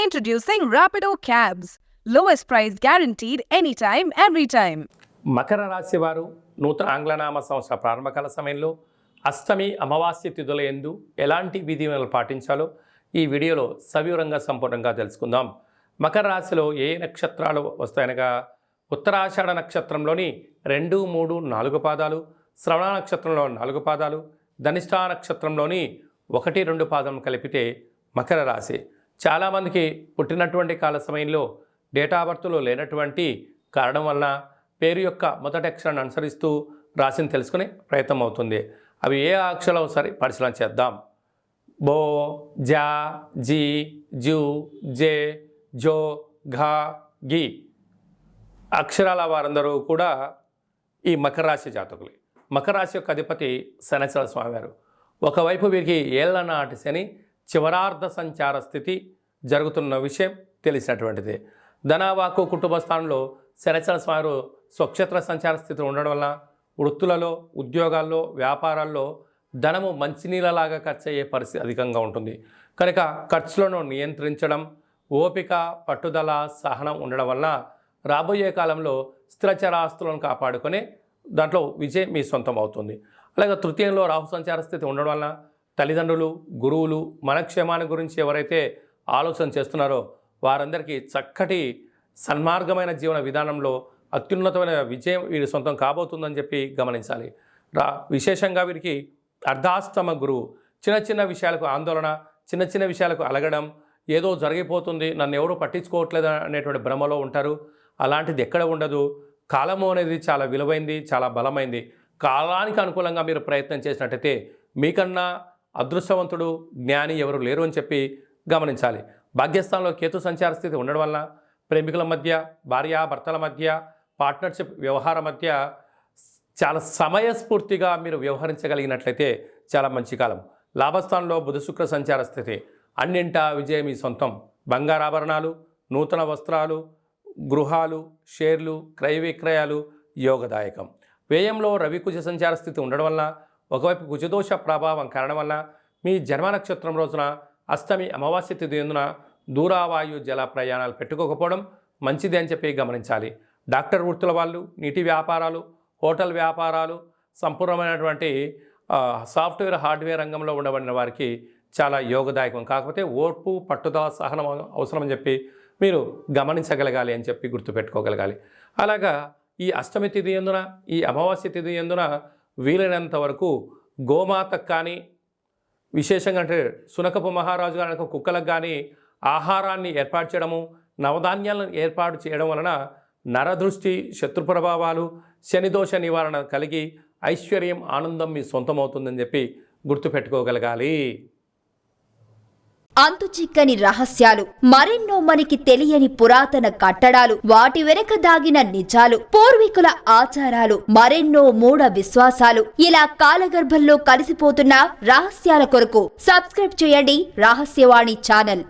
Introducing Rapido Cabs. Lowest price guaranteed anytime, every time. Makar రాశి వారు నూతన ఆంగ్లనామ సంవత్సర ప్రారంభకాల సమయంలో అష్టమి అమావాస్య తిథుల యందు ఎలాంటి విధులను పాటించాలో ఈ వీడియోలో సవివరంగా సంపూర్ణంగా తెలుసుకుందాం. మకర రాశిలో ఏ నక్షత్రాలు వస్తాయనగా ఉత్తరాషాఢ నక్షత్రంలోని 2, 3, 4 పాదాలు, శ్రవణ నక్షత్రంలో 4 పాదాలు, ధనిష్ఠా నక్షత్రంలోని 1, 2 పాదాలను కలిపితే మకర రాశి. చాలామందికి పుట్టినటువంటి కాల సమయంలో డేటా బర్త్లో లేనటువంటి కారణం వలన పేరు యొక్క మొదటి అక్షరాన్ని అనుసరిస్తూ రాశిని తెలుసుకునే ప్రయత్నం అవుతుంది. అవి ఏ అక్షరాలు ఒకసారి పరిశీలన చేద్దాం. బో, జా, జీ, జూ, జే, జో, ఘా, గి అక్షరాల వారందరూ కూడా ఈ మకర రాశి జాతకులే. మకర రాశి యొక్క అధిపతి శనిశ్చర స్వామివారు. ఒకవైపు వీరికి ఏళ్ల నాటి శని చివరార్ధ సంచార స్థితి జరుగుతున్న విషయం తెలిసినటువంటిది. ధనవాకు కుటుంబ స్థానంలో శనిశ్చర స్వామివారు స్వక్షేత్ర సంచార స్థితిలో ఉండడం వల్ల వృత్తులలో, ఉద్యోగాల్లో, వ్యాపారాల్లో ధనము మంచినీళ్ళలాగా ఖర్చు అయ్యే పరిస్థితి అధికంగా ఉంటుంది. కనుక ఖర్చులను నియంత్రించడం, ఓపిక, పట్టుదల, సహనం ఉండడం వల్ల రాబోయే కాలంలో స్థిరచరాస్తులను కాపాడుకొని దాంట్లో విజయం మీ సొంతం అవుతుంది. అలాగే తృతీయంలో రాహు సంచార స్థితి ఉండడం వల్ల తల్లిదండ్రులు, గురువులు మన క్షేమాన్ని గురించి ఎవరైతే ఆలోచన చేస్తున్నారో వారందరికీ చక్కటి సన్మార్గమైన జీవన విధానంలో అత్యున్నతమైన విజయం వీరి సొంతం కాబోతుందని చెప్పి గమనించాలి. విశేషంగా వీరికి అర్ధాష్టమ గురువు చిన్న చిన్న విషయాలకు ఆందోళన, చిన్న చిన్న విషయాలకు అలగడం, ఏదో జరిగిపోతుంది, నన్ను ఎవరు పట్టించుకోవట్లేదు అనేటువంటి భ్రమలో ఉంటారు. అలాంటిది ఎక్కడ ఉండదు. కాలము అనేది చాలా విలువైంది, చాలా బలమైంది. కాలానికి అనుకూలంగా మీరు ప్రయత్నం చేసినట్టయితే మీకన్నా అదృష్టవంతుడు, జ్ఞాని ఎవరు లేరు అని చెప్పి గమనించాలి. భాగ్యస్థానంలో కేతు సంచార స్థితి ఉండడం వల్ల ప్రేమికుల మధ్య, భార్యాభర్తల మధ్య, పార్ట్నర్షిప్ వ్యవహారం మధ్య చాలా సమయస్ఫూర్తిగా మీరు వ్యవహరించగలిగినట్లయితే చాలా మంచి కాలం. లాభస్థానంలో బుధ శుక్ర సంచార స్థితి, అన్నింటా విజయం మీ సొంతం. బంగారాభరణాలు, నూతన వస్త్రాలు, గృహాలు, షేర్లు, క్రయ విక్రయాలు యోగదాయకం. వ్యయంలో రవి కుజ సంచార స్థితి ఉండడం వల్ల ఒకవైపు కుజదోష ప్రభావం కారణం వల్ల మీ జన్మ నక్షత్రం రోజున అష్టమి అమావాస్య తిథి ఎందున దూరావాయు జల ప్రయాణాలు పెట్టుకోకపోవడం మంచిది అని చెప్పి గమనించాలి. డాక్టర్ వృత్తుల వాళ్ళు, నీటి వ్యాపారాలు, హోటల్ వ్యాపారాలు, సంపూర్ణమైనటువంటి సాఫ్ట్వేర్, హార్డ్వేర్ రంగంలో ఉండబడిన వారికి చాలా యోగదాయకం. కాకపోతే ఓర్పు, పట్టుదల, సహనం అవసరం అని చెప్పి మీరు గమనించగలగాలి అని చెప్పి గుర్తుపెట్టుకోగలగాలి. అలాగా ఈ అష్టమి తిథి ఎందున, ఈ అమావాస్య తిథి ఎందున వీలైనంత వరకు గోమాతకు కానీ, విశేషంగా అంటే సునకపు మహారాజు గారి కుక్కలకు కానీ ఆహారాన్ని ఏర్పాటు చేయడము, నవధాన్యాలను ఏర్పాటు చేయడం వలన నరదృష్టి, శత్రు ప్రభావాలు, శనిదోష నివారణ కలిగి ఐశ్వర్యం, ఆనందం మీ సొంతమవుతుందని చెప్పి గుర్తుపెట్టుకోగలగాలి. అంతుచిక్కని రహస్యాలు, మరెన్నో మనకి తెలియని పురాతన కట్టడాలు, వాటి వెనక దాగిన నిజాలు, పూర్వీకుల ఆచారాలు, మరెన్నో మూఢ విశ్వాసాలు, ఇలా కాలగర్భంలో కలిసిపోతున్న రహస్యాల కొరకు సబ్స్క్రైబ్ చేయండి రహస్యవాణి ఛానల్.